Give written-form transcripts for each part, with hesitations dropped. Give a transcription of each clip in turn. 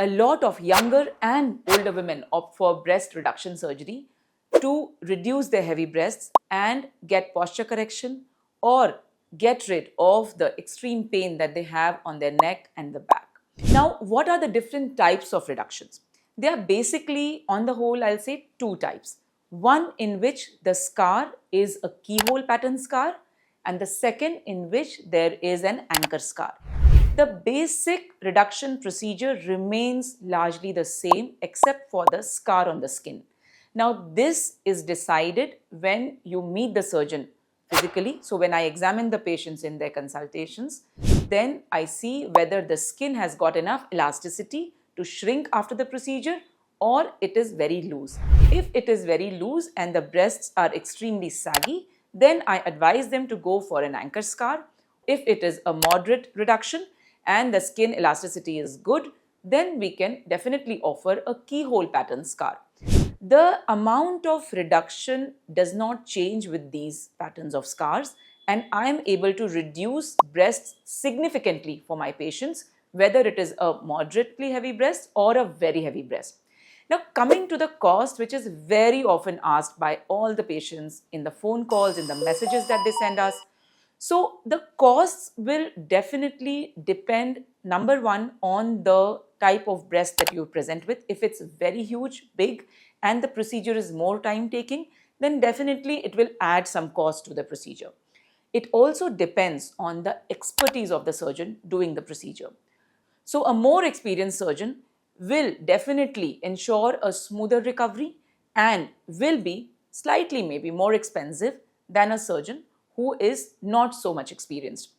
a lot of younger and older women opt for breast reduction surgery to reduce their heavy breasts and get posture correction or get rid of the extreme pain that they have on their neck and the back. Now, what are the different types of reductions? They are basically, on the whole, I'll say two types. One in which the scar is a keyhole pattern scar, and the second in which there is an anchor scar. The basic reduction procedure remains largely the same except for the scar on the skin. Now, this is decided when you meet the surgeon physically. So, when I examine the patients in their consultations, then I see whether the skin has got enough elasticity to shrink after the procedure or it is very loose. If it is very loose and the breasts are extremely saggy, then I advise them to go for an anchor scar. If it is a moderate reduction and the skin elasticity is good, then we can definitely offer a keyhole pattern scar. The amount of reduction does not change with these patterns of scars, and I am able to reduce breasts significantly for my patients, whether it is a moderately heavy breast or a very heavy breast. Now, coming to the cost, which is very often asked by all the patients in the phone calls, in the messages that they send us. So, the costs will definitely depend, number one, on the type of breast that you present with. If it's very huge, big, and the procedure is more time taking, then definitely it will add some cost to the procedure. It also depends on the expertise of the surgeon doing the procedure. So, a more experienced surgeon will definitely ensure a smoother recovery and will be slightly maybe more expensive than a surgeon who is not so much experienced.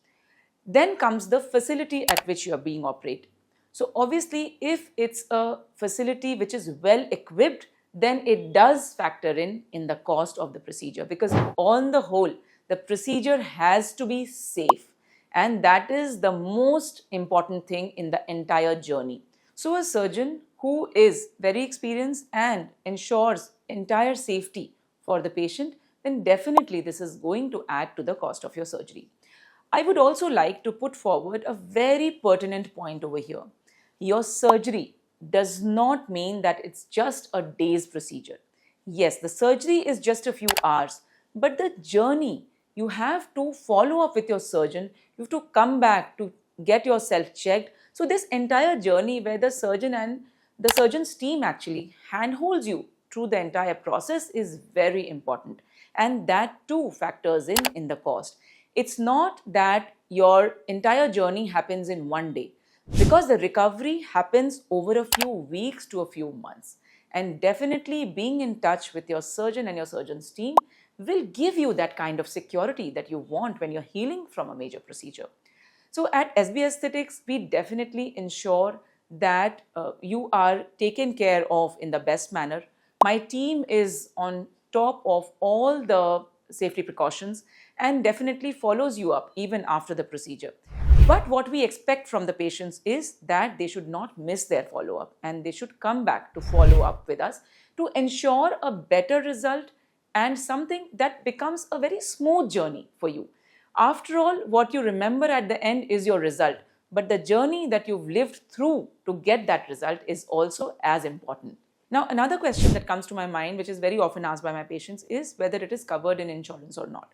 Then comes the facility at which you are being operated. So obviously, if it's a facility which is well equipped, then it does factor in the cost of the procedure, because on the whole, the procedure has to be safe, and that is the most important thing in the entire journey. So a surgeon who is very experienced and ensures entire safety for the patient, then definitely this is going to add to the cost of your surgery. I would also like to put forward a very pertinent point over here. Your surgery does not mean that it's just a day's procedure. Yes, the surgery is just a few hours, but the journey, you have to follow up with your surgeon, you have to come back to get yourself checked. So this entire journey where the surgeon and the surgeon's team actually handholds you through the entire process is very important, and that too factors in the cost. It's not that your entire journey happens in one day, because the recovery happens over a few weeks to a few months, and definitely being in touch with your surgeon and your surgeon's team will give you that kind of security that you want when you're healing from a major procedure. So at SB Aesthetics, we definitely ensure that you are taken care of in the best manner. My team is on top of all the safety precautions and definitely follows you up even after the procedure. But what we expect from the patients is that they should not miss their follow-up, and they should come back to follow up with us to ensure a better result and something that becomes a very smooth journey for you. After all, what you remember at the end is your result, but the journey that you've lived through to get that result is also as important. Now, another question that comes to my mind, which is very often asked by my patients, is whether it is covered in insurance or not.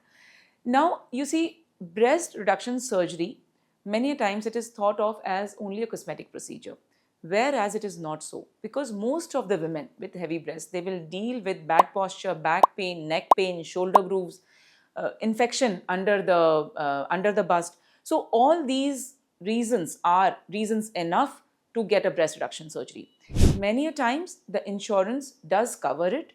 Now, you see, breast reduction surgery, many times it is thought of as only a cosmetic procedure, whereas it is not so, because most of the women with heavy breasts, they will deal with bad posture, back pain, neck pain, shoulder grooves, infection under the bust. So all these reasons are reasons enough to get a breast reduction surgery. Many a times the insurance does cover it,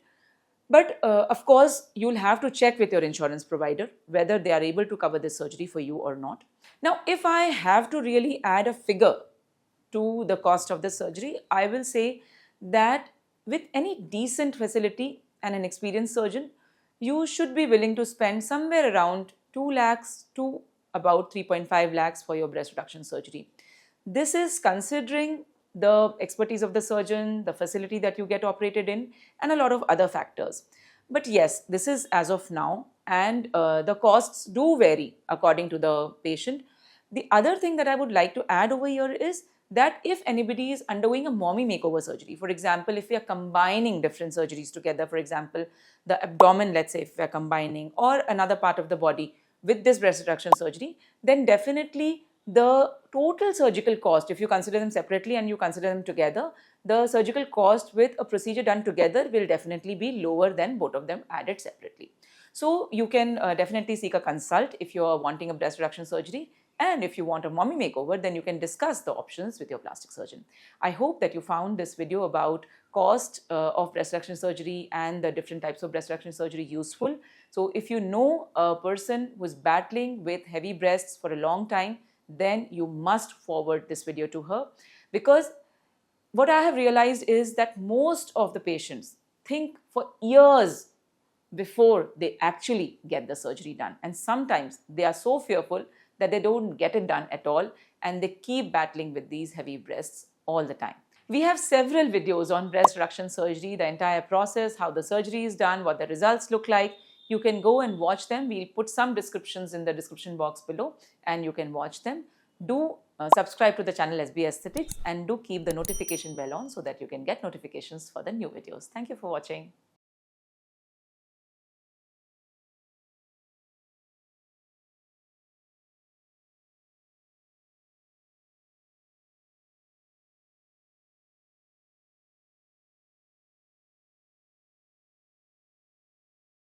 but of course you'll have to check with your insurance provider whether they are able to cover this surgery for you or not. Now, if I have to really add a figure to the cost of the surgery, I will say that with any decent facility and an experienced surgeon, you should be willing to spend somewhere around 2 lakhs to about 3.5 lakhs for your breast reduction surgery. This is considering the expertise of the surgeon, the facility that you get operated in, and a lot of other factors. But yes, this is as of now, and the costs do vary according to the patient. The other thing that I would like to add over here is that if anybody is undergoing a mommy makeover surgery, for example, if we are combining different surgeries together, for example, the abdomen, let's say, if we are combining, or another part of the body with this breast reduction surgery, then definitely the total surgical cost, if you consider them separately and you consider them together, the surgical cost with a procedure done together will definitely be lower than both of them added separately. So you can definitely seek a consult if you are wanting a breast reduction surgery. And if you want a mommy makeover, then you can discuss the options with your plastic surgeon. I hope that you found this video about cost of breast reduction surgery and the different types of breast reduction surgery useful. So if you know a person who is battling with heavy breasts for a long time, then you must forward this video to her, because what I have realized is that most of the patients think for years before they actually get the surgery done. And sometimes they are so fearful that they don't get it done at all, and they keep battling with these heavy breasts all the time. We have several videos on breast reduction surgery, the entire process, how the surgery is done, what the results look like. You can go and watch them. We'll put some descriptions in the description box below and you can watch them. Do subscribe to the channel SB Aesthetics and do keep the notification bell on so that you can get notifications for the new videos. Thank you for watching.